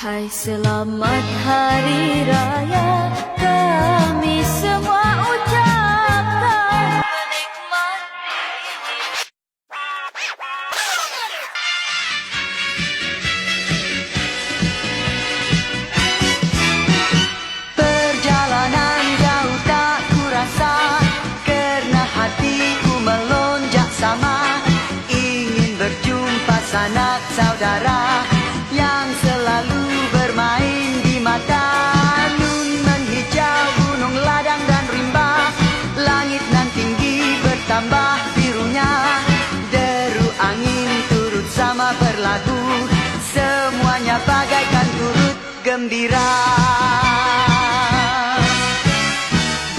Hai selamat hari raya kami semua ucapkan menikmati. Perjalanan jauh tak kurasa, kerana hatiku melonjak sama. Ingin berjumpa sanak saudara yang selalu bermain di mata. Nun menghijau gunung ladang dan rimba, langit nan tinggi bertambah birunya. Deru angin turut sama berlagu, semuanya bagaikan turut gembira.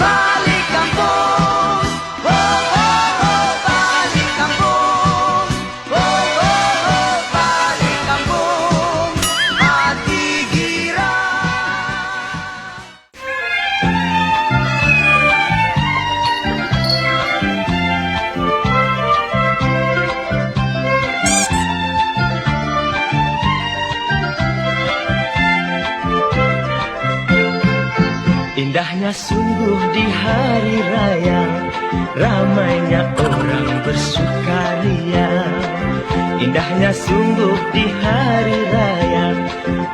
Balik kampung, oh oh oh, balik kampung, oh oh oh, balik kampung, hati girang. Indahnya sungguh di hari raya, ramainya orang bersukaria. Indahnya sungguh di hari raya,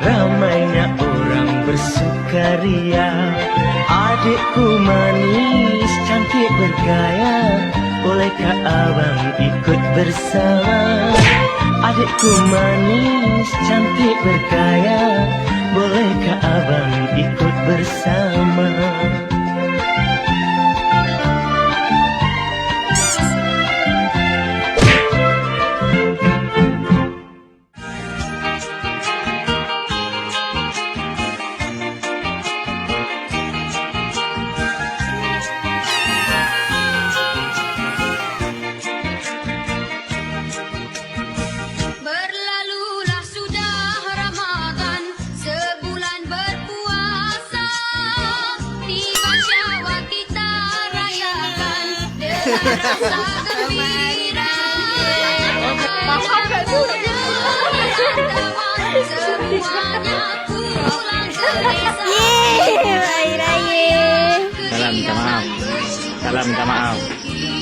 ramainya orang bersukaria. Adikku manis, cantik bergaya, bolehkah abang ikut bersama? Adikku manis, cantik bergaya, bolehkah abang ikut bersama? Berlalulah sudah Ramadan, sebulan berpuasa. Tiba syawal kita rayakan dengan rasa gembira. Semuanya pulang ke desa. Salam minta maaf. Salam minta maaf.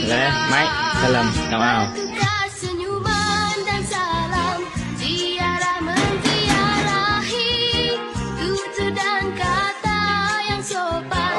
Boleh, Mike? Salam minta maaf. Tukar senyuman dan salam, ziarah menziarahi, tutur dan kata yang sopan.